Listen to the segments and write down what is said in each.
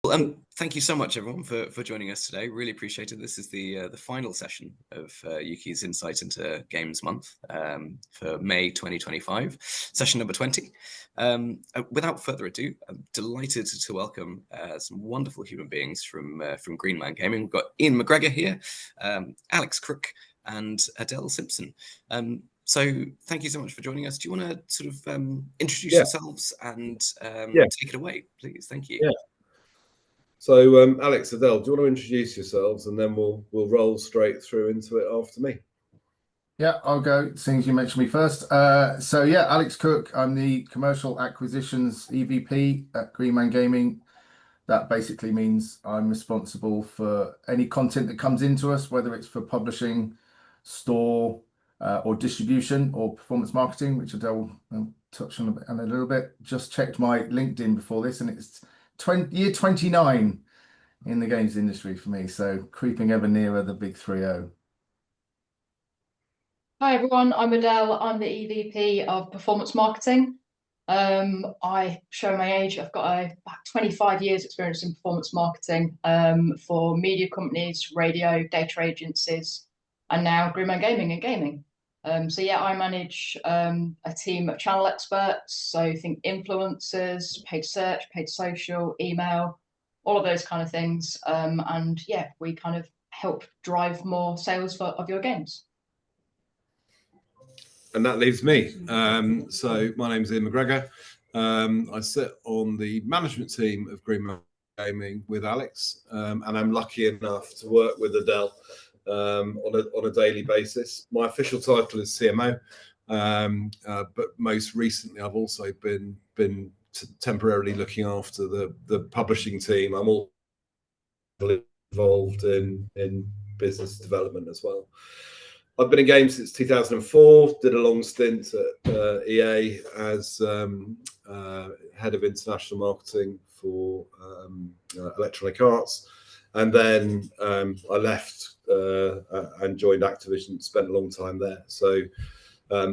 Well, thank you so much, everyone, for joining us today. Really appreciate it. This is the final session of Yuki's Insight into Games Month for May 2025, session number 20. Without further ado, I'm delighted to welcome some wonderful human beings from Green Man Gaming. We've got Ian McGregor here, Alex Crook, and Adele Simpson. So thank you so much for joining us. Do you want to sort of introduce yourselves and take it away, please? Thank you. Yeah. So, Alex, Adele, do you want to introduce yourselves, and then we'll roll straight through into it after me? Yeah, I'll go, seeing as you mentioned me first. So yeah, Alex Cook, I'm the Commercial Acquisitions EVP at Green Man Gaming. That basically means I'm responsible for any content that comes into us, whether it's for publishing, store, or distribution, or performance marketing, which Adele will touch on a little bit. Just checked my LinkedIn before this, and it's year 29 in the games industry for me, so creeping ever nearer the big 3-0. Hi everyone, I'm Adele. I'm the EVP of Performance Marketing. I show my age. I've got about 25 years experience in performance marketing for media companies, radio, data agencies, and now Green Man Gaming and gaming. So yeah, I manage a team of channel experts. So think influencers, paid search, paid social, email, all of those kind of things. And yeah, we kind of help drive more sales of your games. And that leaves me. So my name is Ian McGregor. I sit on the management team of Green Man Gaming with Alex, and I'm lucky enough to work with Adele on a daily basis. My official title is CMO, but most recently I've also been temporarily looking after the publishing team. I'm all involved in business development as well. I've been in games since 2004, did a long stint at EA as head of international marketing for Electronic Arts. And then I left and joined Activision, spent a long time there. So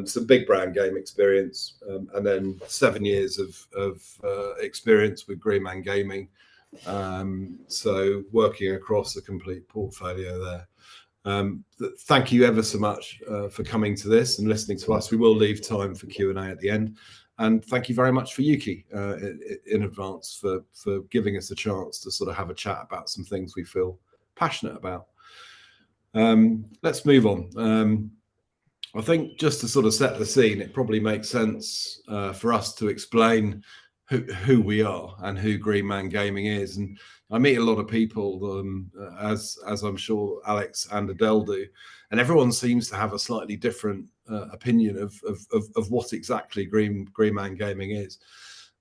some big brand game experience, and then 7 years of experience with Green Man Gaming. So working across a complete portfolio there. Thank you ever so much for coming to this and listening to us. We will leave time for Q&A at the end. And thank you very much for Yuki in advance for giving us a chance to sort of have a chat about some things we feel passionate about. Let's move on. I think just to sort of set the scene, it probably makes sense for us to explain who we are and who Green Man Gaming is. And I meet a lot of people, as I'm sure Alex and Adele do, and everyone seems to have a slightly different opinion of what exactly Green Man Gaming is.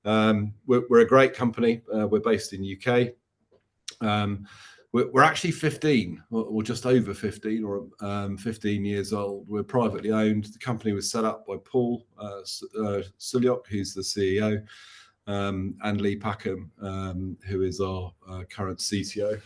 We're a great company. We're based in UK. We're actually 15, or just over 15, or 15 years old. We're privately owned. The company was set up by Paul Sulyok, who's the CEO. And Lee Packham, who is our current CTO.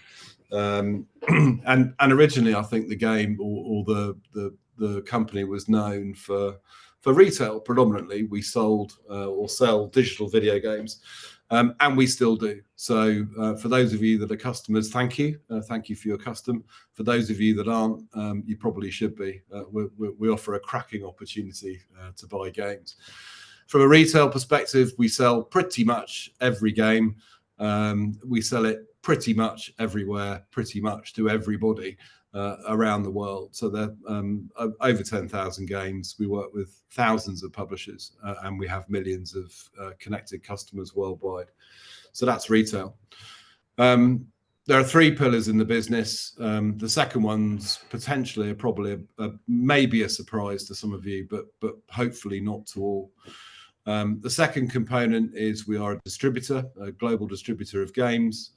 And originally, I think the game or the company was known for retail predominantly. We sold or sell digital video games, and we still do. So for those of you that are customers, thank you. Thank you for your custom. For those of you that aren't, you probably should be. We offer a cracking opportunity to buy games. From a retail perspective, we sell pretty much every game. We sell it pretty much everywhere, pretty much to everybody around the world. So there are over 10,000 games. We work with thousands of publishers, and we have millions of connected customers worldwide. So that's retail. There are 3 pillars in the business. The second one's potentially probably maybe a surprise to some of you, but hopefully not to all. The second component is we are a distributor, a global distributor of games.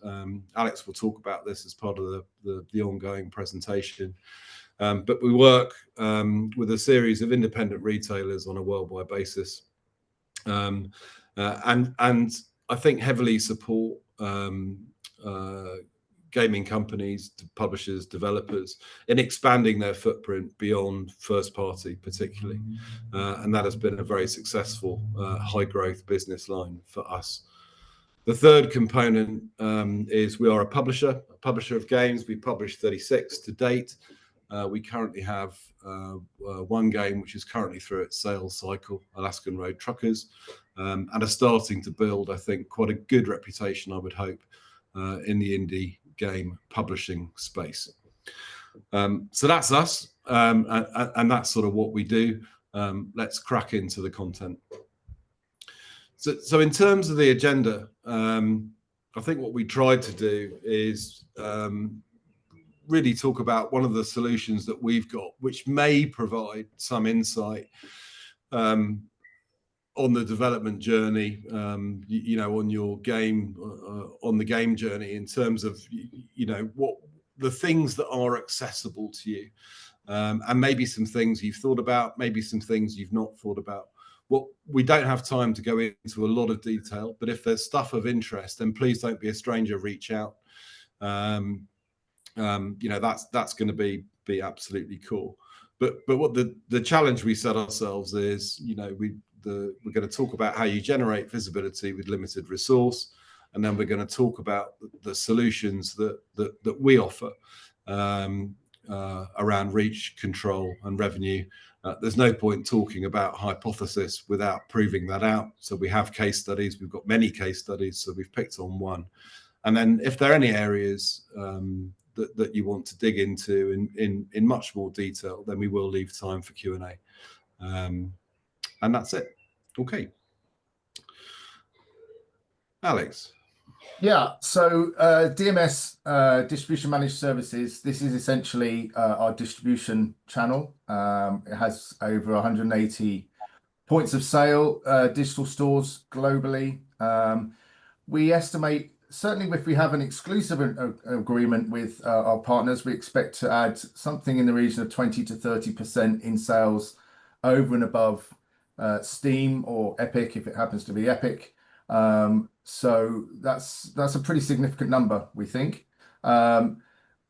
Alex will talk about this as part of the ongoing presentation. But we work with a series of independent retailers on a worldwide basis, and I think heavily support gaming companies, publishers, developers in expanding their footprint beyond first party particularly. And that has been a very successful high growth business line for us. The third component is we are a publisher of games. We published 36 to date. We currently have one game which is currently through its sales cycle, Alaskan Road Truckers, and are starting to build, I think, quite a good reputation, I would hope, in the indie game publishing space. So that's us, and that's sort of what we do. Let's crack into the content. So in terms of the agenda, I think what we tried to do is really talk about one of the solutions that we've got, which may provide some insight on the development journey, you know, on your game, on the game journey, in terms of, you know, what the things that are accessible to you, and maybe some things you've thought about, maybe some things you've not thought about. Well, we don't have time to go into a lot of detail, but if there's stuff of interest, then please don't be a stranger, reach out. You know, that's going to be absolutely cool. But what the challenge we set ourselves is, you know, we're going to talk about how you generate visibility with limited resource, and then we're going to talk about the solutions that we offer around reach, control, and revenue. There's no point talking about hypothesis without proving that out. So we have case studies. We've got many case studies, so we've picked on one. And then if there are any areas that you want to dig into in much more detail, then we will leave time for Q&A. And that's it. Okay. Alex. Yeah, so DMS, Distribution Managed Services, this is essentially our distribution channel. It has over 180 points of sale, digital stores globally. We estimate, certainly if we have an exclusive agreement with our partners, we expect to add something in the region of 20 to 30% in sales over and above Steam or Epic, if it happens to be Epic. So that's a pretty significant number, we think.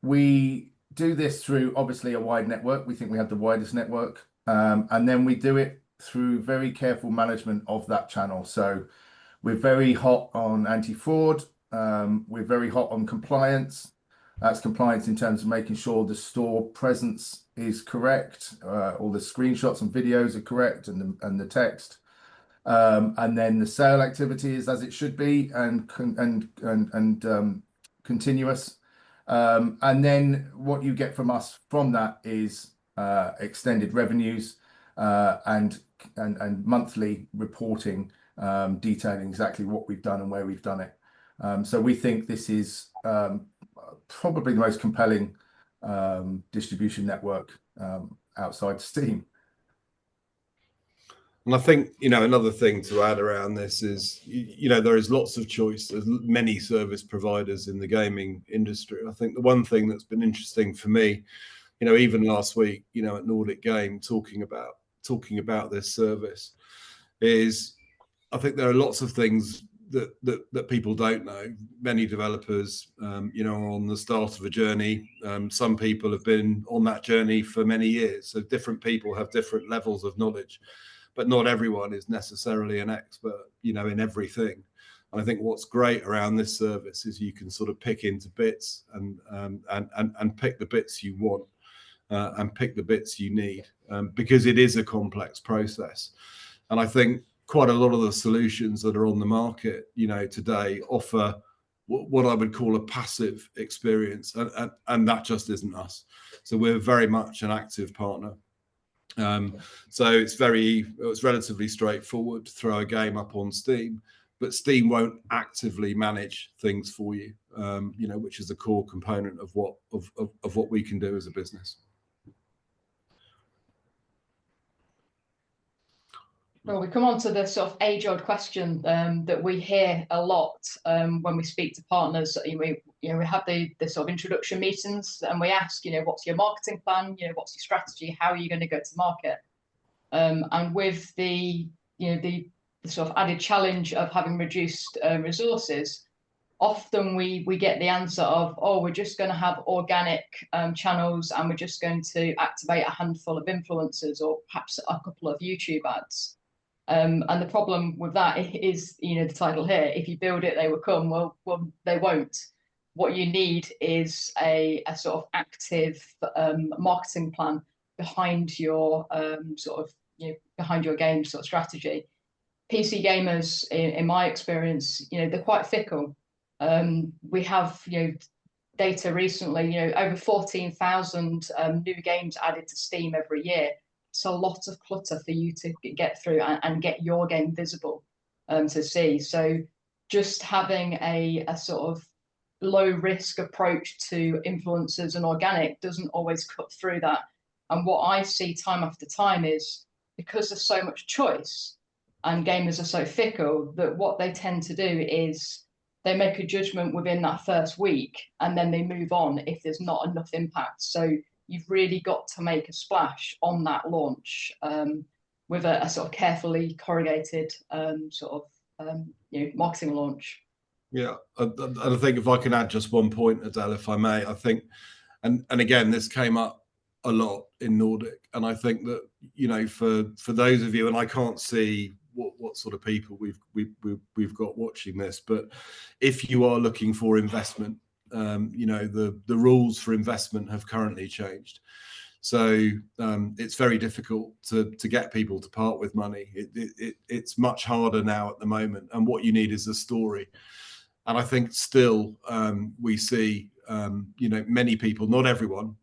We do this through obviously a wide network. We think we have the widest network, and then we do it through very careful management of that channel. So we're very hot on anti-fraud. We're very hot on compliance. That's compliance in terms of making sure the store presence is correct, all the screenshots and videos are correct, and the text. And then the sale activity is as it should be, and continuous. And then what you get from us from that is extended revenues and monthly reporting, detailing exactly what we've done and where we've done it. So we think this is probably the most compelling distribution network outside Steam. And I think, you know, another thing to add around this is, you know, there is lots of choice. There's many service providers in the gaming industry. I think the one thing that's been interesting for me, you know, even last week, you know, at Nordic Game, talking about this service, is I think there are lots of things that people don't know. Many developers, you know, are on the start of a journey. Some people have been on that journey for many years. So different people have different levels of knowledge, but not everyone is necessarily an expert, you know, in everything. And I think what's great around this service is you can sort of pick into bits and pick the bits you want and pick the bits you need, because it is a complex process. And I think quite a lot of the solutions that are on the market, you know, today offer what I would call a passive experience, and that just isn't us. So we're very much an active partner. So it's relatively straightforward to throw a game up on Steam, but Steam won't actively manage things for you, you know, which is a core component of what we can do as a business. Well, we come on to the sort of age-old question that we hear a lot when we speak to partners. We have the sort of introduction meetings, and we ask, you know, what's your marketing plan? You know, what's your strategy? How are you going to go to market? And with the sort of added challenge of having reduced resources, often we get the answer of, oh, we're just going to have organic channels, and we're just going to activate a handful of influencers or perhaps a couple of YouTube ads. And the problem with that is, the title here, if you build it, they will come. Well, they won't. What you need is a sort of active marketing plan behind your behind your game sort of strategy. PC gamers, in my experience, they're quite fickle. We have, data recently, over 14,000 new games added to Steam every year. It's a lot of clutter for you to get through and get your game visible to see. So just having a sort of low risk approach to influencers and organic doesn't always cut through that. And what I see time after time is, because there's so much choice and gamers are so fickle, that what they tend to do is they make a judgment within that first week and then they move on if there's not enough impact. So you've really got to make a splash on that launch with a sort of carefully corrugated marketing launch. Yeah, and I think if I can add just one point, Adele, if I may, I think, and again, this came up a lot in Nordic, and I think that, for those of you, and I can't see what sort of people we've got watching this, but if you are looking for investment, the rules for investment have currently changed. So it's very difficult to get people to part with money. It's much harder now at the moment, and what you need is a story. And I think still we see, many people, not everyone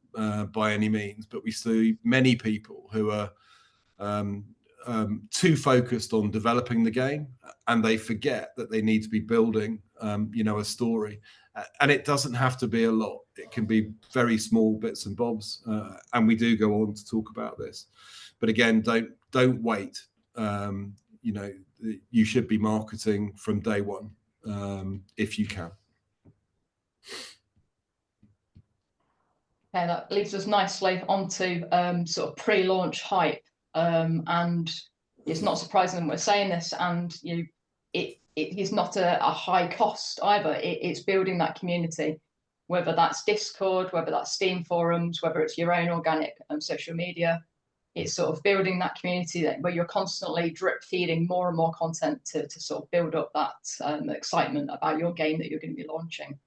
by any means, but we see many people who are too focused on developing the game, and they forget that they need to be building, a story. And it doesn't have to be a lot. It can be very small bits and bobs, and we do go on to talk about this. But again, don't wait. You should be marketing from day one, if you can. Okay, that leads us nicely onto sort of pre-launch hype. And it's not surprising that we're saying this, and it is not a high cost either. It's building that community, whether that's Discord, whether that's Steam forums, whether it's your own organic social media. It's sort of building that community where you're constantly drip feeding more and more content to sort of build up that excitement about your game that you're going to be launching.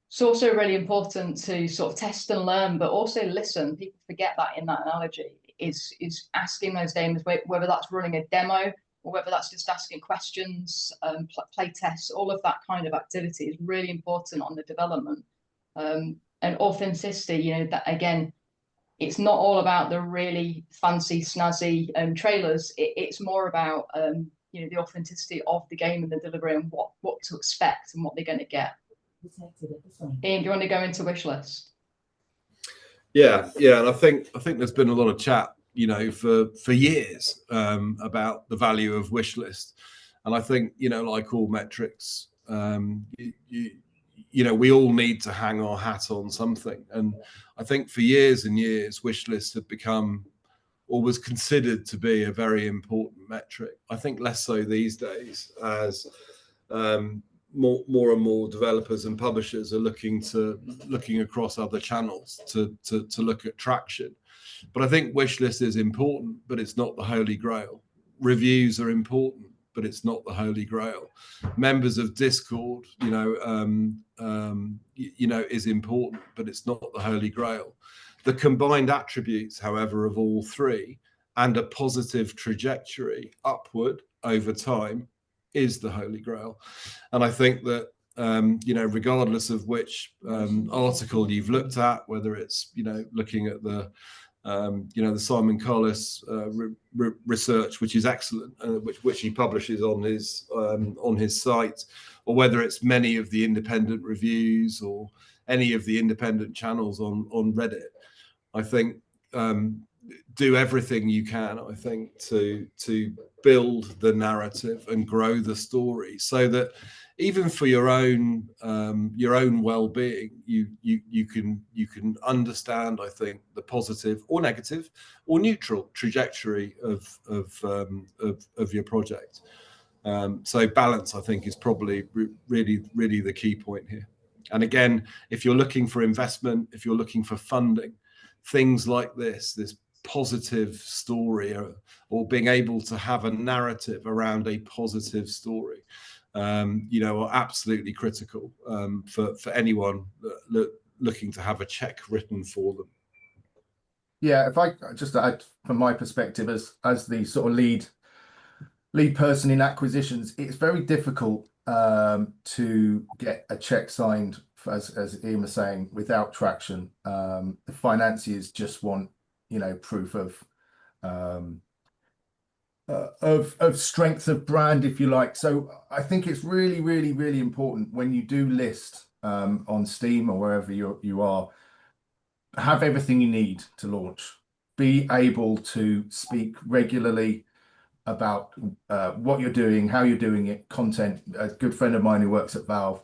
It's also really important to sort of test and learn, but also listen. People forget that in that analogy. Is asking those gamers, whether that's running a demo or whether that's just asking questions, play tests, all of that kind of activity is really important on the development. And authenticity, that again, it's not all about the really fancy, snazzy trailers. It's more about the authenticity of the game and the delivery and what to expect and what they're going to get. Ian, do you want to go into wishlist? Yeah, and I think there's been a lot of chat, for years about the value of wishlist, and I think, like all metrics, we all need to hang our hat on something, and I think for years and years, wishlist had become, or was considered to be, a very important metric. I think less so these days, as more and more developers and publishers are looking across other channels to look at traction. But I think wishlist is important, but it's not the holy grail. Reviews are important, but it's not the holy grail. Members of Discord, is important, but it's not the holy grail. The combined attributes, however, of all three, and a positive trajectory upward over time, is the holy grail. And I think that regardless of which article you've looked at, whether it's looking at the the Simon Carlis research, which is excellent, which he publishes on his site, or whether it's many of the independent reviews or any of the independent channels on Reddit, I think do everything you can, I think, to build the narrative and grow the story, so that even for your own well-being, you can understand, I think, the positive or negative or neutral trajectory of your project. So balance, I think, is probably really the key point here. And again, if you're looking for investment, if you're looking for funding, things like this positive story, or being able to have a narrative around a positive story, are absolutely critical for anyone looking to have a check written for them. Yeah, if I just add from my perspective as the sort of lead person in acquisitions, it's very difficult to get a check signed, as Ian was saying, without traction. The financiers just want, proof of strength of brand, if you like. So I think it's really, really, really important when you do list on Steam or wherever you are, have everything you need to launch. Be able to speak regularly about what you're doing, how you're doing it, content. A good friend of mine who works at Valve,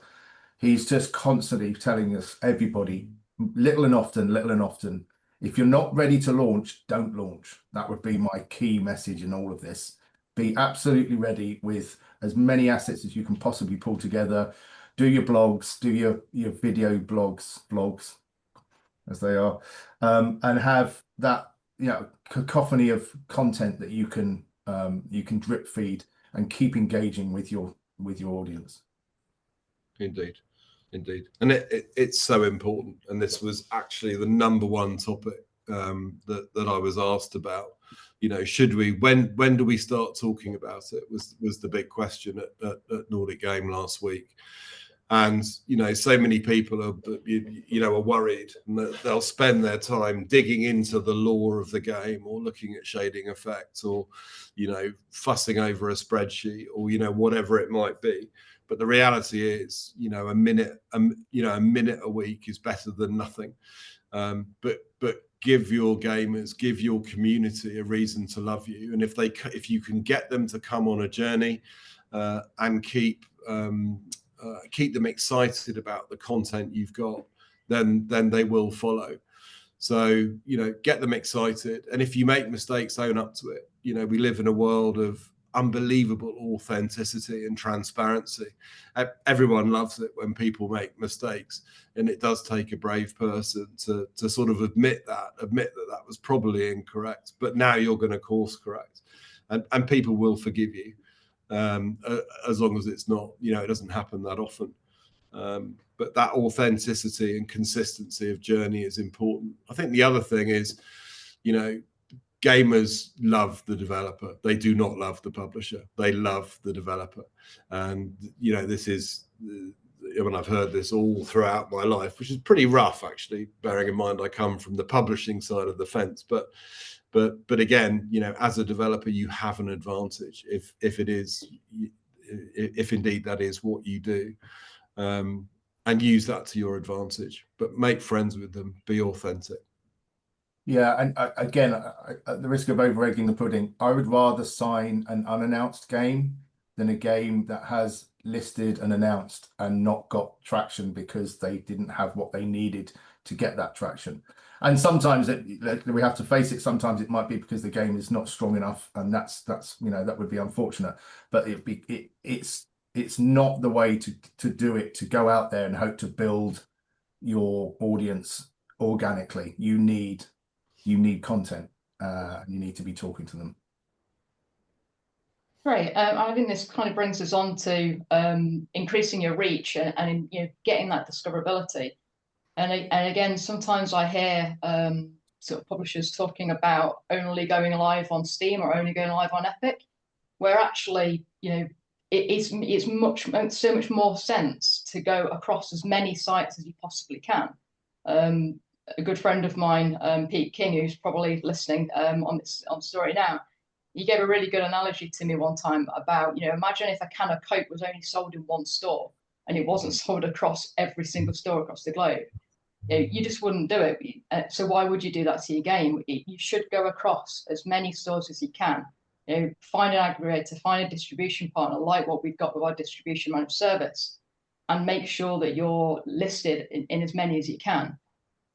he's just constantly telling us, everybody, little and often, if you're not ready to launch, don't launch. That would be my key message in all of this. Be absolutely ready with as many assets as you can possibly pull together. Do your blogs, do your video blogs as they are, and have that cacophony of content that you can drip feed and keep engaging with your audience. Indeed, and it's so important. And this was actually the number one topic that I was asked about. Should we? When do we start talking about it? Was the big question at Nordic Game last week. And so many people are worried, and they'll spend their time digging into the lore of the game, or looking at shading effects, or fussing over a spreadsheet, or whatever it might be. But the reality is, a minute a week is better than nothing. But give your gamers, give your community a reason to love you, and if you can get them to come on a journey and keep them excited about the content you've got, then they will follow. So get them excited, and if you make mistakes, own up to it. We live in a world of unbelievable authenticity and transparency. Everyone loves it when people make mistakes, and it does take a brave person to sort of admit that was probably incorrect, but now you're going to course correct, and people will forgive you, as long as it's not, it doesn't happen that often. But that authenticity and consistency of journey is important. I think the other thing is, gamers love the developer. They do not love the publisher. They love the developer. And, this is, when I've heard this all throughout my life, which is pretty rough, actually, bearing in mind I come from the publishing side of the fence. But again, as a developer, you have an advantage if indeed that is what you do, and use that to your advantage. But make friends with them. Be authentic. Yeah, and again, at the risk of over-egging the pudding, I would rather sign an unannounced game than a game that has listed and announced and not got traction because they didn't have what they needed to get that traction. And sometimes we have to face it. Sometimes it might be because the game is not strong enough, and that's that would be unfortunate. But it's not the way to do it. To go out there and hope to build your audience organically. You need content. You need to be talking to them. Great. I think this kind of brings us on to increasing your reach and getting that discoverability. And again, sometimes I hear sort of publishers talking about only going live on Steam or only going live on Epic, where actually, it's so much more sense to go across as many sites as you possibly can. A good friend of mine, Pete King, who's probably listening on story now, he gave a really good analogy to me one time about, imagine if a can of Coke was only sold in one store and it wasn't sold across every single store across the globe. You just wouldn't do it. So why would you do that to your game? You should go across as many stores as you can. Find an aggregator, find a distribution partner like what we've got with our distribution managed service, and make sure that you're listed in as many as you can.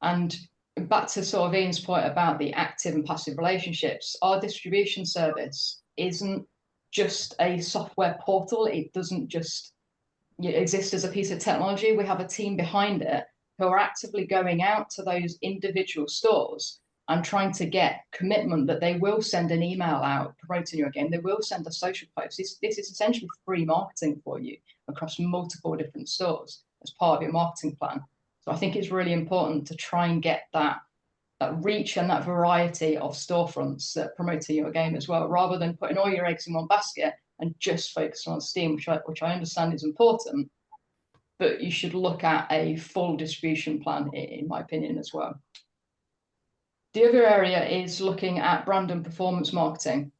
And back to sort of Ian's point about the active and passive relationships, our distribution service isn't just a software portal. It doesn't just exist as a piece of technology. We have a team behind it who are actively going out to those individual stores and trying to get commitment that they will send an email out promoting your game. They will send a social post. This is essentially free marketing for you across multiple different stores as part of your marketing plan. So I think it's really important to try and get that reach and that variety of storefronts that promoting your game as well, rather than putting all your eggs in one basket and just focus on Steam, which I understand is important. But you should look at a full distribution plan, in my opinion, as well. The other area is looking at brand and performance marketing.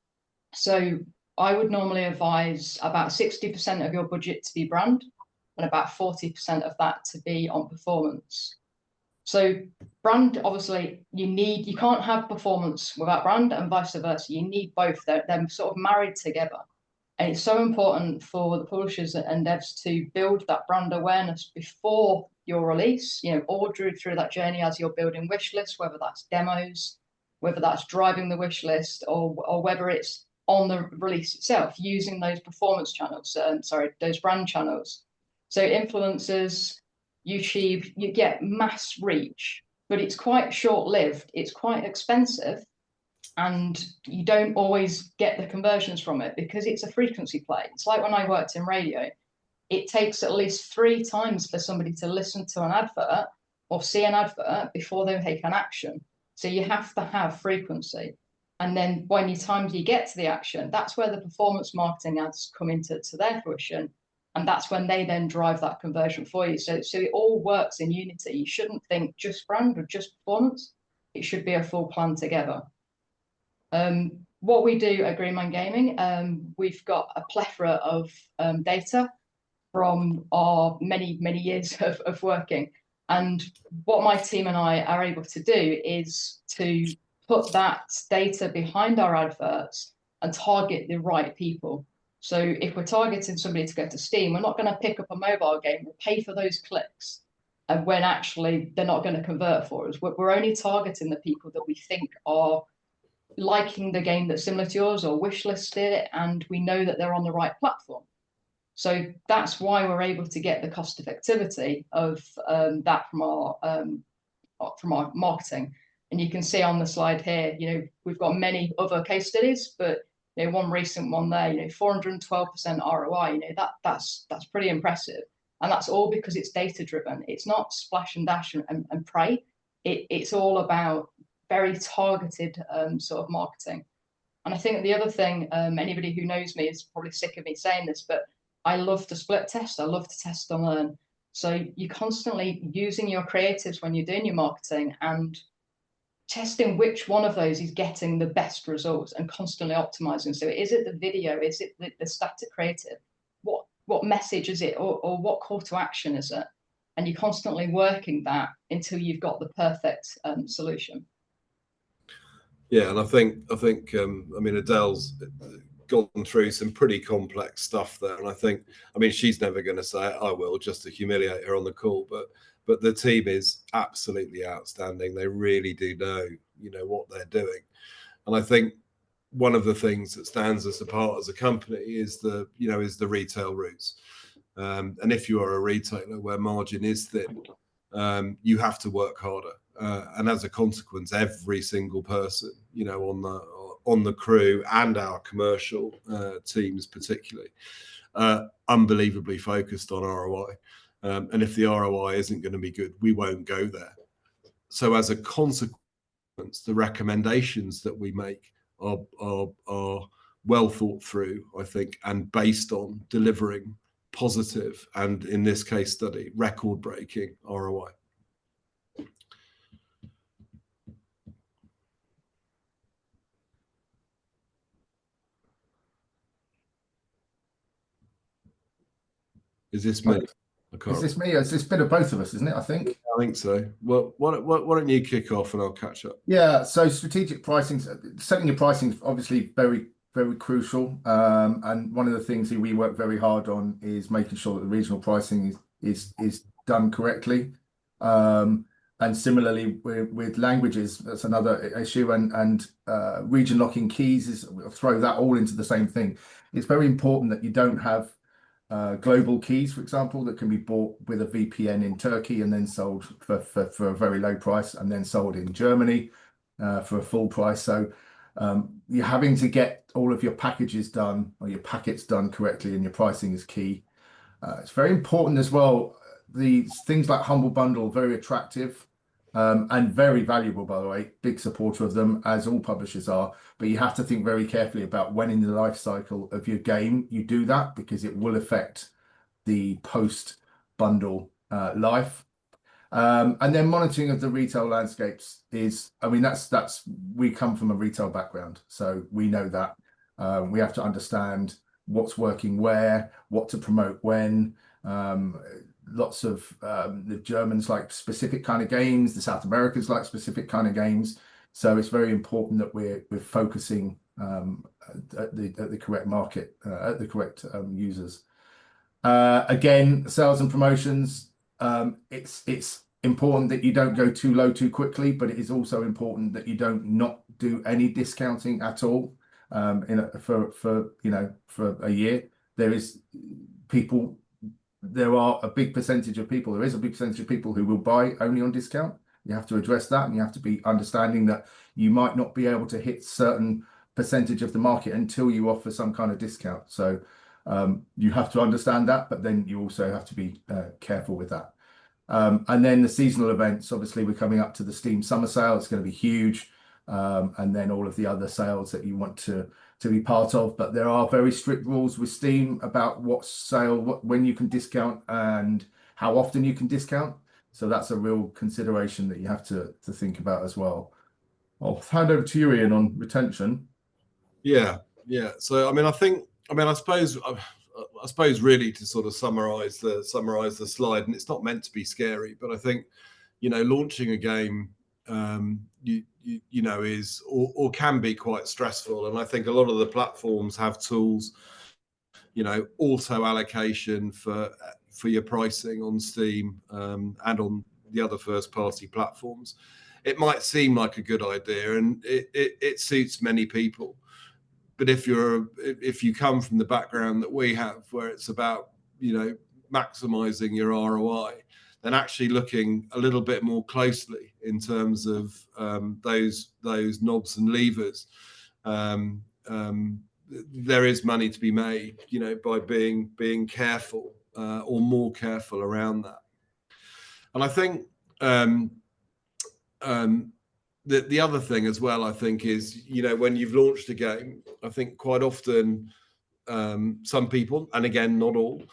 So I would normally advise about 60% of your budget to be brand and about 40% of that to be on performance. So brand, obviously, you can't have performance without brand and vice versa. You need both. They're sort of married together. And it's so important for the publishers and devs to build that brand awareness before your release, all through that journey as you're building wish lists, whether that's demos, whether that's driving the wish list, or whether it's on the release itself, using those performance channels, those brand channels. So influencers, YouTube, you get mass reach, but it's quite short-lived, it's quite expensive, and you don't always get the conversions from it because it's a frequency play. It's like when I worked in radio. It takes at least 3 times for somebody to listen to an advert or see an advert before they take an action. So you have to have frequency. And then when you get to the action, that's where the performance marketing ads come into their fruition. And that's when they then drive that conversion for you. So it all works in unity. You shouldn't think just brand or just performance. It should be a full plan together. What we do at Greenman Gaming, we've got a plethora of data from our many years of working, and what my team and I are able to do is to put that data behind our adverts and target the right people. So if we're targeting somebody to go to Steam, we're not going to pick up a mobile game, we'll pay for those clicks, and when actually they're not going to convert for us. We're only targeting the people that we think are liking the game that's similar to yours or wishlisted it, and we know that they're on the right platform. So that's why we're able to get the cost effectivity of that from our marketing. And you can see on the slide here, we've got many other case studies, but one recent one there, 412% ROI. That's pretty impressive, and that's all because it's data driven. It's not splash and dash and pray. It's all about very targeted sort of marketing. And I think the other thing, anybody who knows me is probably sick of me saying this, but I love to split test. I love to test and learn. So you're constantly using your creatives when you're doing your marketing and testing which one of those is getting the best results and constantly optimizing. So is it the video? Is it the static creative? What message is it? Or what call to action is it? And you're constantly working that until you've got the perfect solution. Yeah, and I think Adele's gone through some pretty complex stuff there, and I think she's never going to say it, I will, just to humiliate her on the call, but the team is absolutely outstanding. They really do know what they're doing, and I think one of the things that stands us apart as a company is the retail roots, and if you are a retailer where margin is thin, you have to work harder. And as a consequence, every single person, on the crew and our commercial teams particularly, unbelievably focused on ROI. And if the ROI isn't going to be good, we won't go there. So as a consequence, the recommendations that we make are well thought through, I think, and based on delivering positive, and in this case study, record-breaking ROI. Is this me? Is this me? It's this bit of both of us, isn't it? I think so. Well, why don't you kick off and I'll catch up? Yeah. So strategic pricing, setting your pricing is obviously very, very crucial. And one of the things that we work very hard on is making sure that the regional pricing is done correctly. And similarly with languages, that's another issue. And region locking keys throw that all into the same thing. It's very important that you don't have global keys, for example, that can be bought with a VPN in Turkey and then sold for a very low price and then sold in Germany. for a full price. So you're having to get all of your packages done or your packets done correctly, and your pricing is key. It's very important as well. The things like Humble Bundle, very attractive and very valuable, by the way. Big supporter of them, as all publishers are. But you have to think very carefully about when in the life cycle of your game you do that, because it will affect the post-bundle life. And then monitoring of the retail landscapes is, I mean, that's we come from a retail background, so we know that. We have to understand what's working where, what to promote when. Lots of the Germans like specific kind of games, the South Americans like specific kind of games. So it's very important that we're focusing at the correct market, at the correct users. Again, sales and promotions. It's important that you don't go too low too quickly, but it is also important that you don't not do any discounting at all. For a year. There are a big percentage of people. There is a big percentage of people who will buy only on discount. You have to address that, and you have to be understanding that you might not be able to hit certain percentage of the market until you offer some kind of discount. So you have to understand that, but then you also have to be careful with that. And then the seasonal events, obviously we're coming up to the Steam summer sale. It's going to be huge. And then all of the other sales that you want to be part of. But there are very strict rules with Steam about when you can discount and how often you can discount. So that's a real consideration that you have to think about as well. I'll hand over to you, Ian, on retention. Yeah. So I suppose really to sort of summarize the slide, and it's not meant to be scary, but I think, launching a game is or can be quite stressful, and I think a lot of the platforms have tools, auto allocation for your pricing on Steam and on the other first party platforms. It might seem like a good idea, and it suits many people, but if you come from the background that we have, where it's about maximizing your ROI, then actually looking a little bit more closely in terms of those knobs and levers. There is money to be made, by being careful or more careful around that. And I think the other thing as well, I think, is when you've launched a game, I think quite often some people, and again not all,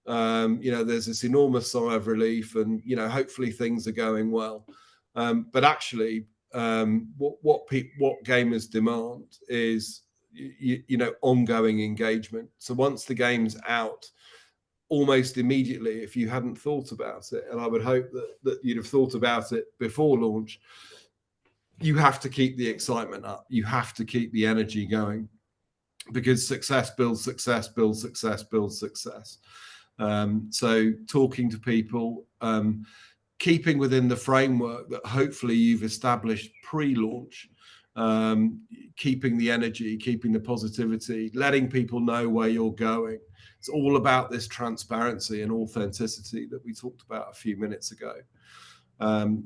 there's this enormous sigh of relief, and hopefully things are going well, but actually what gamers demand is ongoing engagement. So once the game's out, almost immediately, if you hadn't thought about it, and I would hope that you'd have thought about it before launch, you have to keep the excitement up, you have to keep the energy going, because success builds success builds success builds success. So talking to people, keeping within the framework that hopefully you've established pre-launch, keeping the energy, keeping the positivity, letting people know where you're going. It's all about this transparency and authenticity that we talked about a few minutes ago.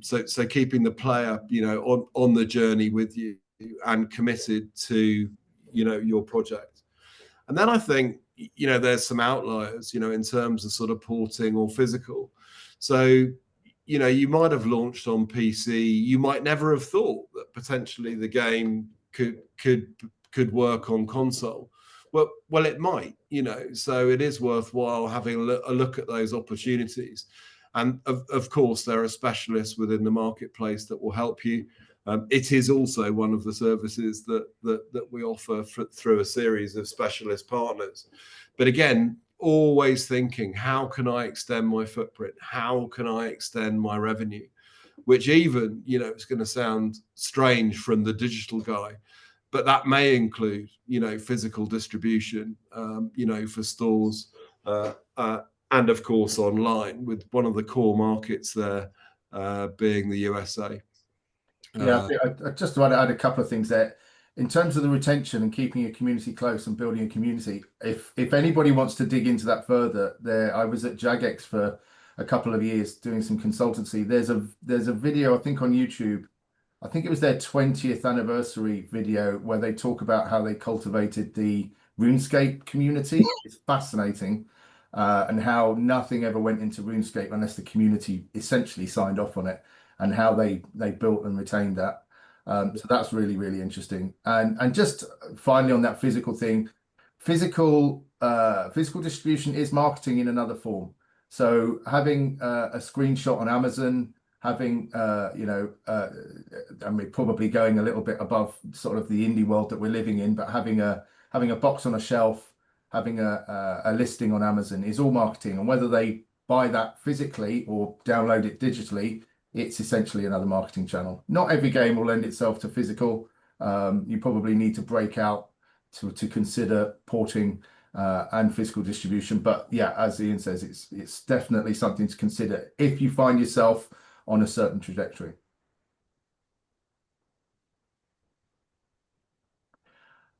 So keeping the player, on the journey with you and committed to, your project. And then I think, there's some outliers, in terms of sort of porting or physical. So, you might have launched on PC. You might never have thought that potentially the game could work on console. Well, it might, so it is worthwhile having a look at those opportunities. And of course, there are specialists within the marketplace that will help you. It is also one of the services that we offer through a series of specialist partners. But again, always thinking, how can I extend my footprint? How can I extend my revenue? Which even, it's going to sound strange from the digital guy, but that may include, physical distribution, for stores, and of course online, with one of the core markets there being the USA. Yeah, I just want to add a couple of things there. In terms of the retention and keeping a community close and building a community, if anybody wants to dig into that further, I was at Jagex for a couple of years doing some consultancy. There's a video, I think, on YouTube I think it was their 20th anniversary video where they talk about how they cultivated the RuneScape community. It's fascinating, and how nothing ever went into RuneScape unless the community essentially signed off on it, and how they built and retained that. So that's really, really interesting. And just finally on that physical thing, physical distribution is marketing in another form. So having a screenshot on Amazon, having and we're probably going a little bit above sort of the indie world that we're living in, but having a box on a shelf, having a listing on Amazon is all marketing. And whether they buy that physically or download it digitally, it's essentially another marketing channel. Not every game will lend itself to physical. You probably need to break out to consider porting and physical distribution. But yeah, as Ian says, it's definitely something to consider if you find yourself on a certain trajectory.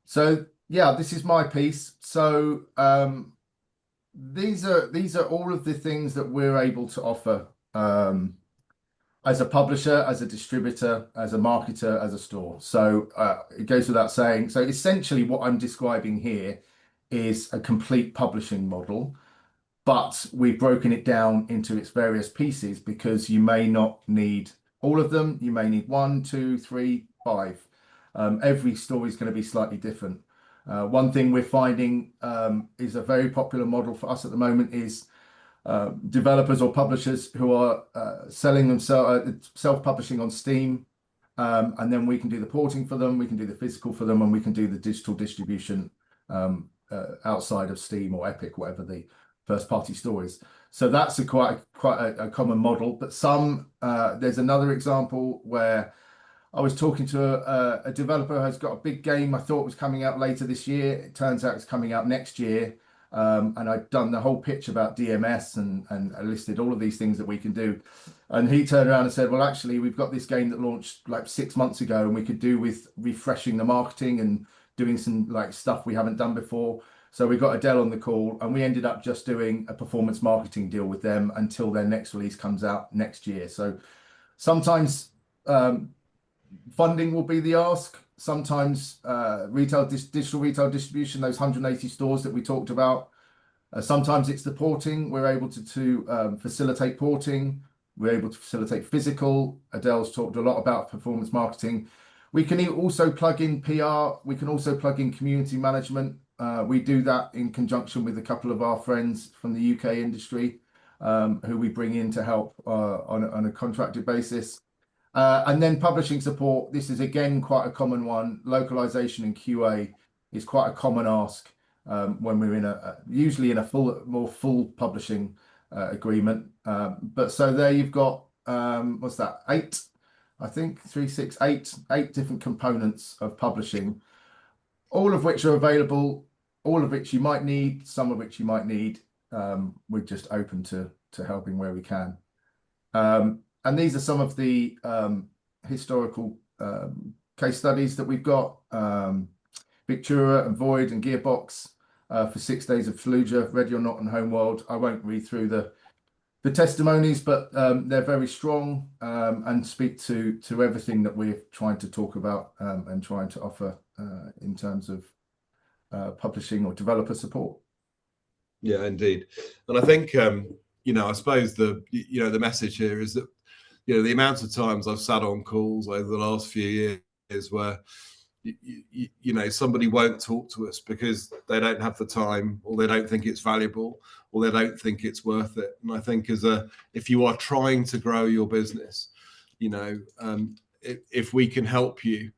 So yeah, this is my piece. So these are all of the things that we're able to offer as a publisher, as a distributor, as a marketer, as a store. So it goes without saying. So essentially what I'm describing here is a complete publishing model, but we've broken it down into its various pieces because you may not need all of them. You may need 1, 2, 3, 5. Every story is going to be slightly different. One thing we're finding is a very popular model for us at the moment is developers or publishers who are selling themselves self-publishing on Steam, and then we can do the porting for them, we can do the physical for them, and we can do the digital distribution outside of Steam or Epic, whatever the first-party stories. So that's quite a common model. But there's another example where I was talking to a developer who's got a big game I thought was coming out later this year. It turns out it's coming out next year. And I'd done the whole pitch about DMS and I listed all of these things that we can do. And he turned around and said, well, actually, we've got this game that launched like 6 months ago and we could do with refreshing the marketing and doing some like stuff we haven't done before. So we got Adele on the call and we ended up just doing a performance marketing deal with them until their next release comes out next year. So sometimes funding will be the ask. Sometimes digital retail distribution, those 180 stores that we talked about. Sometimes it's the porting. We're able to facilitate porting. We're able to facilitate physical. Adele's talked a lot about performance marketing. We can also plug in PR. We can also plug in community management. We do that in conjunction with a couple of our friends from the UK industry who we bring in to help on a contracted basis. And then publishing support. This is again quite a common one. Localization and QA is quite a common ask when we're usually in a more full publishing agreement. But so there you've got what's that? 8, I think 3, 6, 8 different components of publishing, all of which are available, all of which you might need, some of which you might need. We're just open to helping where we can. And these are some of the historical case studies that we've got. Victura and Void and Gearbox for 6 Days of Fallujah, Ready or Not and Homeworld. I won't read through the testimonies, but they're very strong and speak to everything that we're trying to talk about and trying to offer in terms of publishing or developer support. Yeah, indeed. And I think, I suppose the message here is that, the amount of times I've sat on calls over the last few years where, somebody won't talk to us because they don't have the time or they don't think it's valuable or they don't think it's worth it. And I think if you are trying to grow your business, if we can help you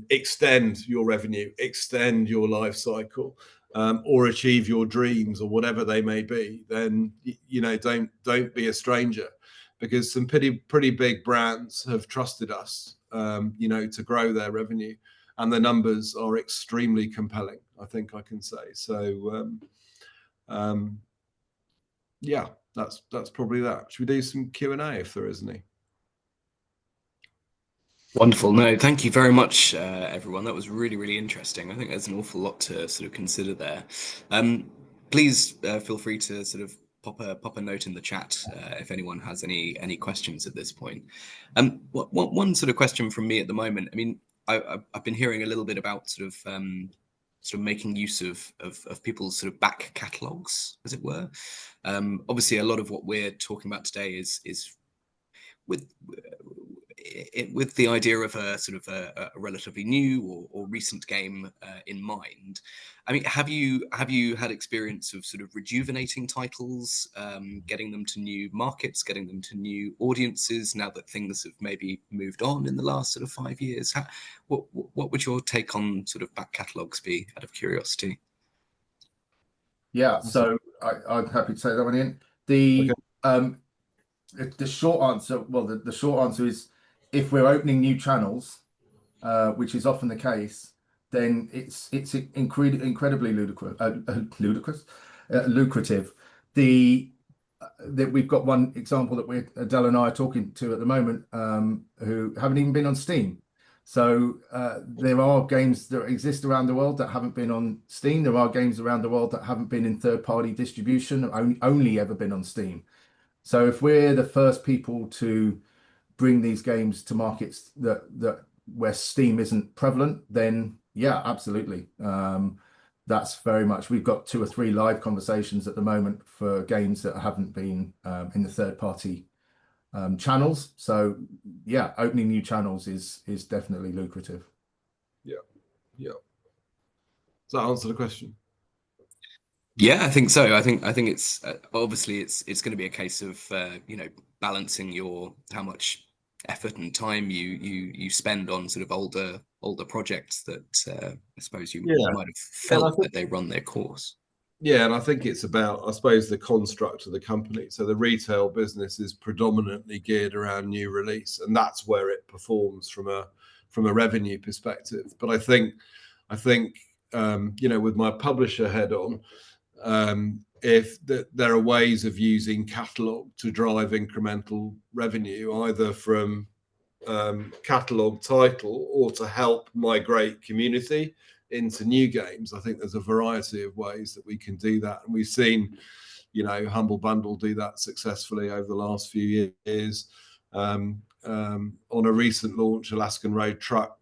extend your revenue, extend your life cycle, or achieve your dreams or whatever they may be, then, don't be a stranger. Because some pretty big brands have trusted us, to grow their revenue, and the numbers are extremely compelling, I think I can say. So, yeah, that's probably that. Should we do some Q&A if there is any? Wonderful. No, thank you very much, everyone. That was really, really interesting. I think there's an awful lot to sort of consider there. Please feel free to sort of pop a note in the chat if anyone has any questions at this point. One sort of question from me at the moment. I mean, I've been hearing a little bit about sort of making use of people's sort of back catalogs, as it were. Obviously, a lot of what we're talking about today is with the idea of a sort of a relatively new or recent game in mind. I mean, have you had experience of sort of rejuvenating titles, getting them to new markets, getting them to new audiences now that things have maybe moved on in the last sort of 5 years? What would your take on sort of back catalogs be, out of curiosity? Yeah, so I'm happy to take that one in. The short answer, well, the short answer is, if we're opening new channels, which is often the case, then it's incredibly lucrative. That we've got one example that Adele and I are talking to at the moment, who haven't even been on Steam. So there are games that exist around the world that haven't been on Steam. There are games around the world that haven't been in third-party distribution, only ever been on Steam. So if we're the first people to bring these games to markets that where Steam isn't prevalent, then yeah, absolutely. That's very much, we've got 2 or 3 live conversations at the moment for games that haven't been in the third-party channels. So yeah, opening new channels is definitely lucrative. Yeah. Does that answer the question? Yeah, I think so. I think it's obviously it's going to be a case of balancing how much effort and time you spend on sort of older projects that I suppose you might have felt that they run their course. Yeah, and I think it's about, I suppose, the construct of the company. So the retail business is predominantly geared around new release, and that's where it performs from a revenue perspective. But I think with my publisher head on, there are ways of using catalog to drive incremental revenue, either from catalog title or to help migrate community into new games. I think there's a variety of ways that we can do that, and we've seen Humble Bundle do that successfully over the last few years. On a recent launch, Alaskan Road Truck,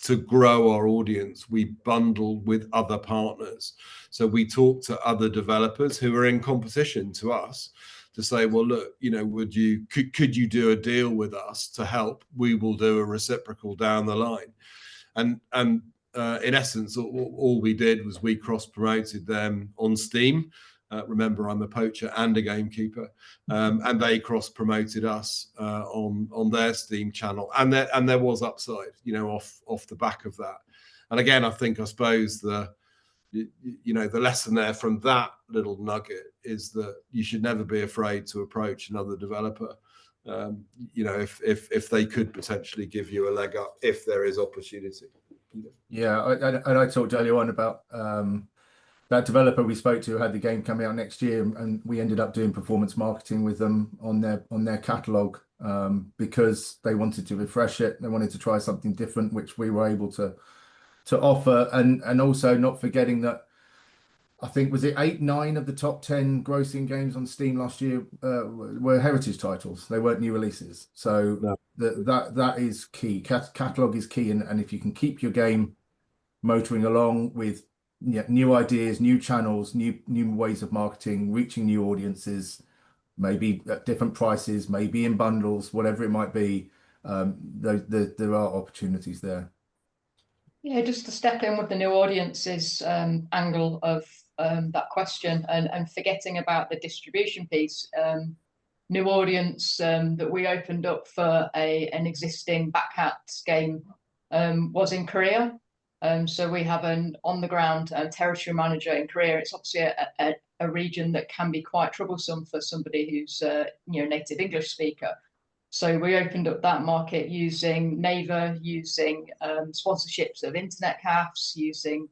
to grow our audience, we bundled with other partners. So we talked to other developers who are in competition to us to say, well, look, could you do a deal with us to help? We will do a reciprocal down the line. And in essence, all we did was we cross-promoted them on Steam. Remember, I'm a poacher and a gamekeeper, and they cross-promoted us on their Steam channel, and there was upside, off the back of that. And again, I suppose the lesson there from that little nugget is that you should never be afraid to approach another developer, if they could potentially give you a leg up if there is opportunity. Yeah, and I talked earlier on about that developer we spoke to had the game coming out next year, and we ended up doing performance marketing with them on their catalog, because they wanted to refresh it. They wanted to try something different, which we were able to offer, and also not forgetting that I think, was it 8, 9 of the top 10 grossing games on Steam last year were heritage titles. They weren't new releases. So No. that is key. Catalog is key, and if you can keep your game motoring along with new ideas, new channels, new ways of marketing, reaching new audiences, maybe at different prices, maybe in bundles, whatever it might be, there are opportunities there. Yeah, just to step in with the new audiences angle of that question, and forgetting about the distribution piece. New audience that we opened up for an existing Backhat game was in Korea. So we have an on-the-ground territory manager in Korea. It's obviously a region that can be quite troublesome for somebody who's native English speaker. So we opened up that market using Naver, using sponsorships of internet cafes, using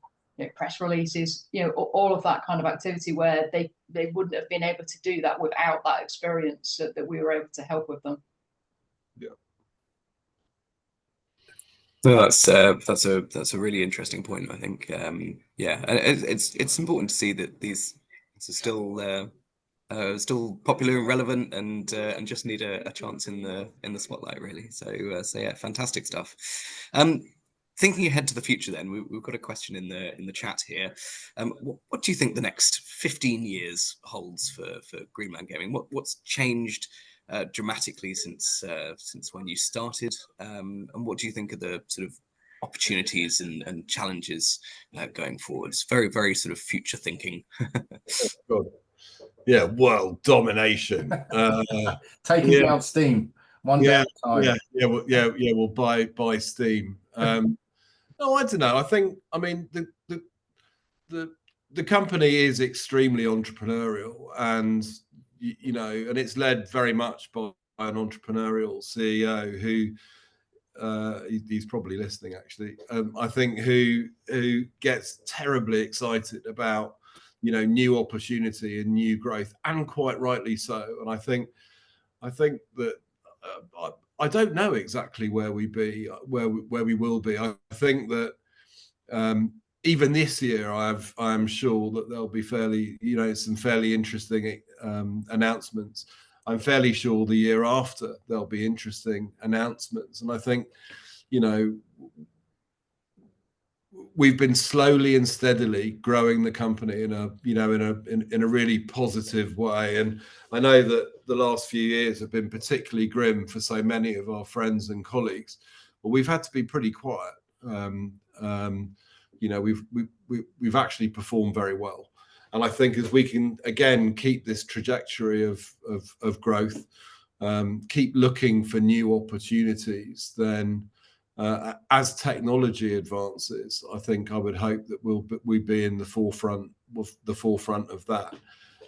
press releases, all of that kind of activity where they wouldn't have been able to do that without that experience that we were able to help with them. Yeah. No, that's a really interesting point, I think. And it's important to see that these are still still popular and relevant, and just need a chance in the spotlight, really. So yeah, fantastic stuff. Thinking ahead to the future, then we've got a question in the chat here. What do you think the next 15 years holds for Greenman Gaming? What's changed dramatically since when you started, and what do you think are the sort of opportunities and challenges going forward? It's very, very sort of future thinking. God. Yeah, world domination. Taking down Steam one day at a time. We'll buy Steam. No, I don't know. I mean, the company is extremely entrepreneurial, and and it's led very much by an entrepreneurial CEO who he's probably listening, actually. I think who gets terribly excited about new opportunity and new growth, and quite rightly so. And I think that I don't know exactly where we will be. I think that even this year, I'm sure that there'll be some fairly interesting announcements. I'm fairly sure the year after there'll be interesting announcements, and I think we've been slowly and steadily growing the company in a really positive way. And I know that the last few years have been particularly grim for so many of our friends and colleagues, but we've had to be pretty quiet. We've actually performed very well, and I think as we can again keep this trajectory of growth, keep looking for new opportunities, then as technology advances, I think I would hope that we'd be in the forefront of that.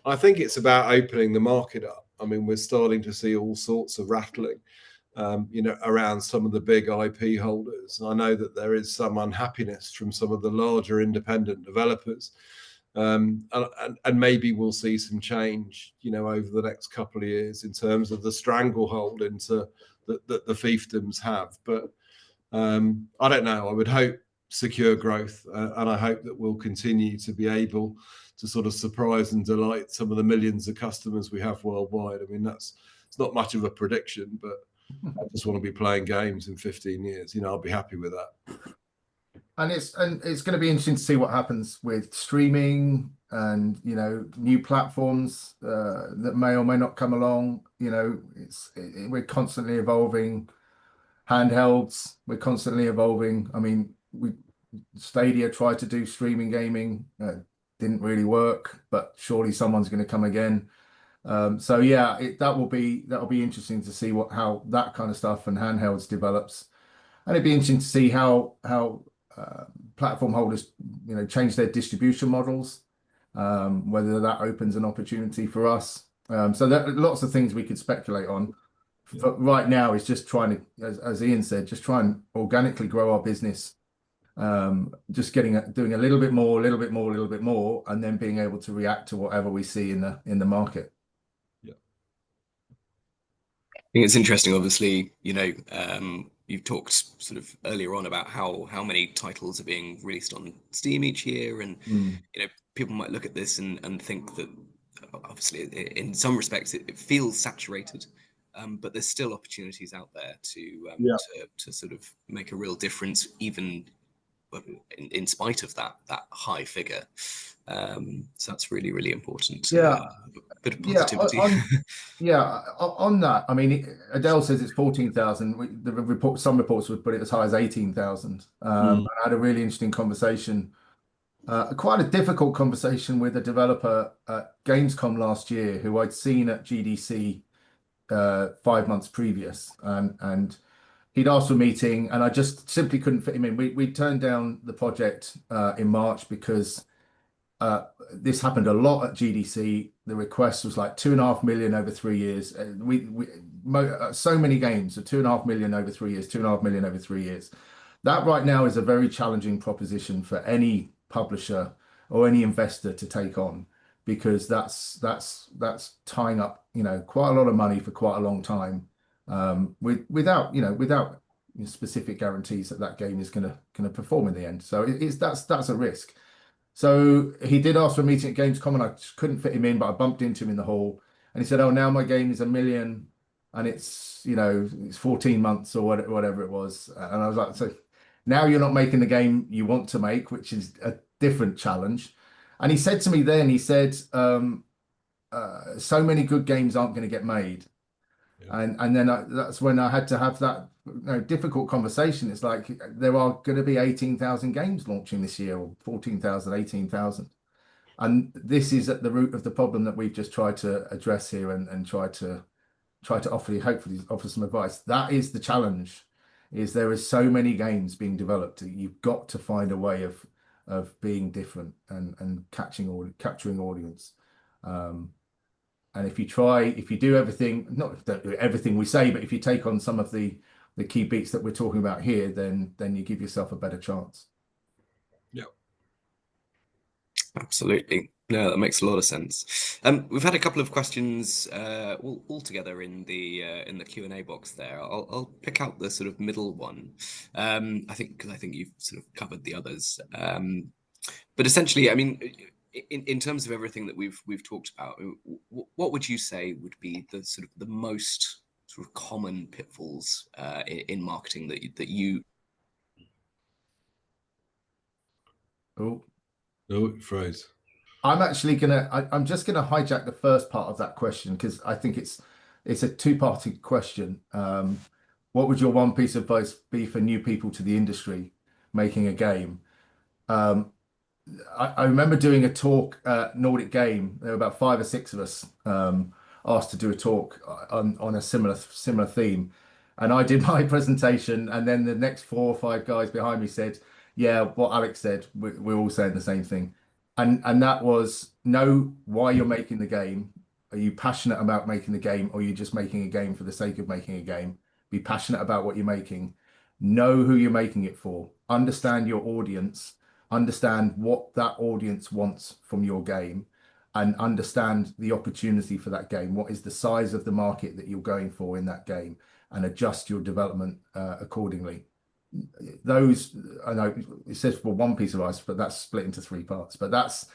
I think it's about opening the market up. I mean, we're starting to see all sorts of rattling, around some of the big IP holders. I know that there is some unhappiness from some of the larger independent developers, and maybe we'll see some change, over the next couple of years in terms of the stranglehold into that the fiefdoms have. But I don't know. I would hope secure growth, and I hope that we'll continue to be able to sort of surprise and delight some of the millions of customers we have worldwide. I mean, it's not much of a prediction, but I just want to be playing games in 15 years. I'll be happy with that. And it's going to be interesting to see what happens with streaming and new platforms that may or may not come along. We're constantly evolving. Handhelds, we're constantly evolving. I mean, Stadia tried to do streaming gaming, didn't really work, but surely someone's going to come again. So yeah, that'll be interesting to see how that kind of stuff and handhelds develops, and it'd be interesting to see how platform holders change their distribution models, whether that opens an opportunity for us. So there are lots of things we could speculate on. But right now it's just trying to, as Ian said, just try and organically grow our business, just doing a little bit more, and then being able to react to whatever we see in the market. Yeah, I think it's interesting. Obviously, you've talked sort of earlier on about how many titles are being released on Steam each year, and people might look at this and think that obviously in some respects it feels saturated. But there's still opportunities out there to sort of make a real difference, even in spite of that high figure. So that's really, really important. Yeah, a bit of positivity. On that, I mean, Adele says it's 14,000. Some reports would put it as high as 18,000. I had a really interesting conversation, quite a difficult conversation with a developer at Gamescom last year who I'd seen at GDC 5 months previous, and he'd asked for a meeting, and I just simply couldn't fit him in. We turned down the project in March because this happened a lot at GDC. The request was like 2.5 million over 3 years. So many games of 2.5 million over 3 years, 2.5 million over 3 years. That right now is a very challenging proposition for any publisher or any investor to take on, because that's tying up quite a lot of money for quite a long time, without specific guarantees that game is going to perform in the end. So that's a risk. So he did ask for a meeting at Gamescom, and I just couldn't fit him in, but I bumped into him in the hall, and he said, "Oh, now my game is 1 million, and it's it's 14 months or whatever it was." And I was like, "So now you're not making the game you want to make, which is a different challenge." And he said to me then, he said, "So many good games aren't going to get made." Yeah. And then that's when I had to have that difficult conversation. It's like there are going to be 18,000 games launching this year, or 14,000, 18,000. And this is at the root of the problem that we've just tried to address here, and try to hopefully offer some advice. That is the challenge, is there is so many games being developed. You've got to find a way of being different and capturing audience. And if you do everything, not don't do everything we say, but if you take on some of the key beats that we're talking about here, then you give yourself a better chance. Yeah. Absolutely. No, that makes a lot of sense. We've had a couple of questions all together in the Q&A box there. I'll pick out the sort of middle one. I think you've sort of covered the others. But essentially, I mean, in terms of everything that we've talked about, what would you say would be the sort of the most sort of common pitfalls in marketing that you? Oh, No, froze. I'm just gonna hijack the first part of that question, because I think it's a two-parted question. What would your one piece of advice be for new people to the industry making a game? I remember doing a talk at Nordic Game. There were about 5 or 6 of us asked to do a talk on a similar theme, and I did my presentation, and then the next 4 or 5 guys behind me said, "Yeah, what Alex said. We're all saying the same thing," and that was, know why you're making the game. Are you passionate about making the game, or are you just making a game for the sake of making a game? Be passionate about what you're making. Know who you're making it for. Understand your audience. Understand what that audience wants from your game, and understand the opportunity for that game. What is the size of the market that you're going for in that game, and adjust your development accordingly. Those, I know it says for one piece of advice, but that's split into 3 parts. But that's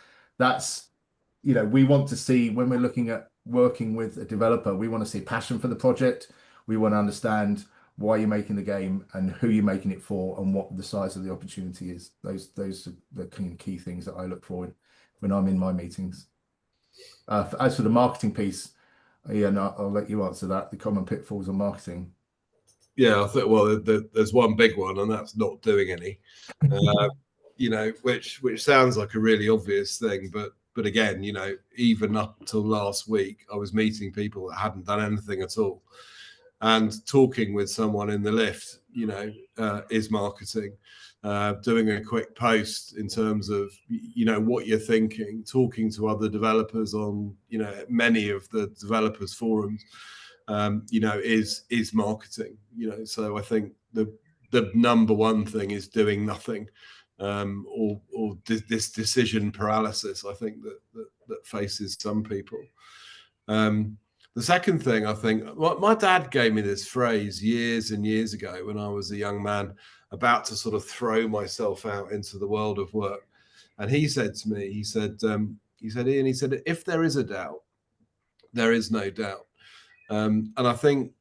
we want to see, when we're looking at working with a developer, we want to see passion for the project. We want to understand why you're making the game and who you're making it for, and what the size of the opportunity is. Those are the key things that I look for when I'm in my meetings. As for the marketing piece, Ian, I'll let you answer that. The common pitfalls of marketing. Yeah, I think, well, there's one big one, and that's not doing any. Which sounds like a really obvious thing, but again, even up until last week, I was meeting people that hadn't done anything at all. And talking with someone in the lift, is marketing. Doing a quick post in terms of, what you're thinking, talking to other developers on, many of the developers forums, is marketing. So I think the number one thing is doing nothing, or this decision paralysis, I think that faces some people. The second thing, I think, my dad gave me this phrase years and years ago when I was a young man about to sort of throw myself out into the world of work. And he said to me, he said, Ian, he said, if there is a doubt, there is no doubt. And I think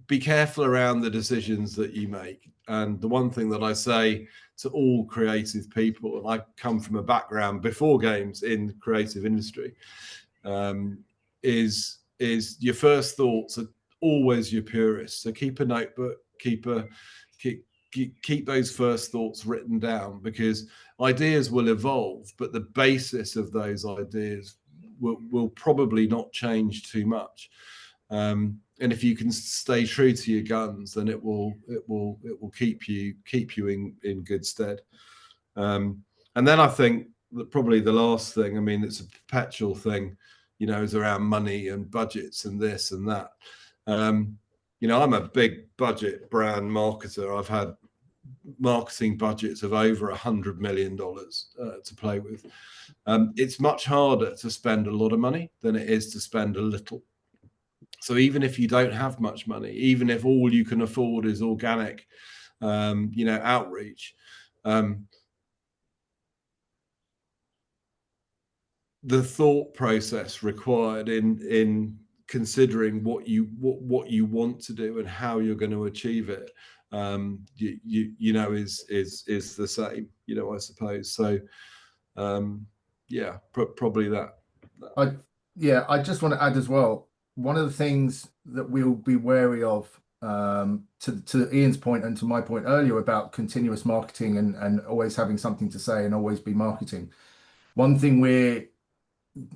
be careful around the decisions that you make. And the one thing that I say to all creative people, and I come from a background before games in the creative industry, is your first thoughts are always your purest. So keep a notebook, keep those first thoughts written down, because ideas will evolve, but the basis of those ideas will probably not change too much. And if you can stay true to your guns, then it will keep you in good stead. And then I think that probably the last thing, I mean, it's a perpetual thing, is around money and budgets and this and that. I'm a big budget brand marketer. I've had marketing budgets of over $100 million to play with. It's much harder to spend a lot of money than it is to spend a little. So even if you don't have much money, even if all you can afford is organic, outreach, the thought process required in considering what you want to do and how you're going to achieve it, you know, is the same, you know, I suppose. So yeah, probably that. I just want to add as well, one of the things that we'll be wary of, to Ian's point and to my point earlier about continuous marketing and always having something to say and always be marketing. One thing we're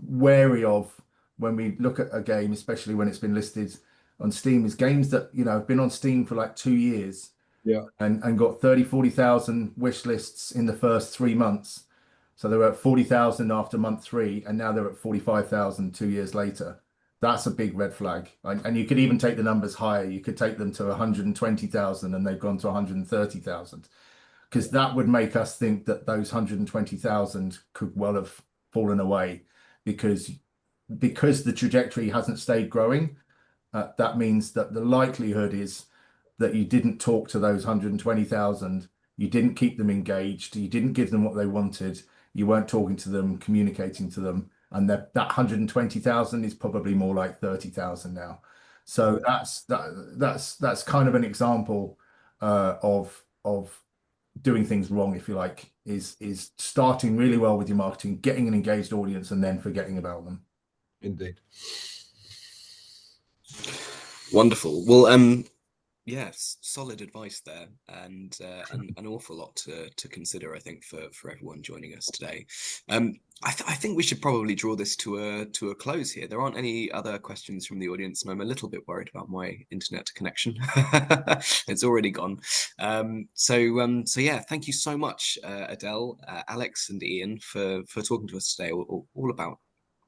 wary of when we look at a game, especially when it's been listed on Steam, is games that, you know, have been on Steam for like 2 years, and got 30,000-40,000 wish lists in the first 3 months. So they were at 40,000 after month 3, and now they're at 45,000 2 years later. That's a big red flag. And you could even take the numbers higher. You could take them to 120,000 and they've gone to 130,000, because that would make us think that those 120,000 could well have fallen away, because the trajectory hasn't stayed growing. That means that the likelihood is that you didn't talk to those 120,000, you didn't keep them engaged, you didn't give them what they wanted, you weren't talking to them, communicating to them, and that 120,000 is probably more like 30,000 now. So that's kind of an example of doing things wrong, if you like, is starting really well with your marketing, getting an engaged audience, and then forgetting about them. Indeed. Wonderful. Well, yes, solid advice there, and an awful lot to consider, I think, for everyone joining us today. I think we should probably draw this to a close here. There aren't any other questions from the audience, and I'm a little bit worried about my internet connection. It's already gone. So yeah, thank you so much, Adele, Alex, and Ian for talking to us today, all about,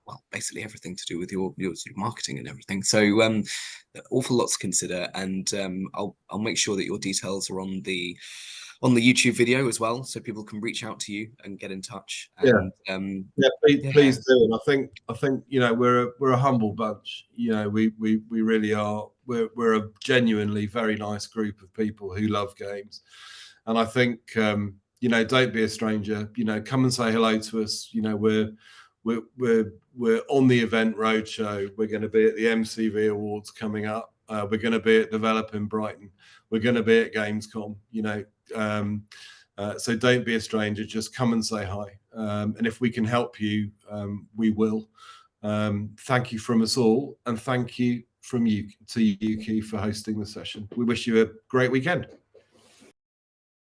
well, basically everything to do with your sort of marketing and everything. So awful lots to consider, and I'll make sure that your details are on the YouTube video as well, so people can reach out to you and get in touch. And, please do. And I think you know, we're a humble bunch. You know, we really are. We're a genuinely very nice group of people who love games, and I think you know, don't be a stranger. You know, come and say hello to us. You know, we're on the event roadshow. We're going to be at the MCV Awards coming up. We're going to be at Develop in Brighton. We're going to be at Gamescom. You know, so don't be a stranger. Just come and say hi. And if we can help you, we will. Thank you from us all, and thank you from you to Yuki for hosting the session. We wish you a great weekend.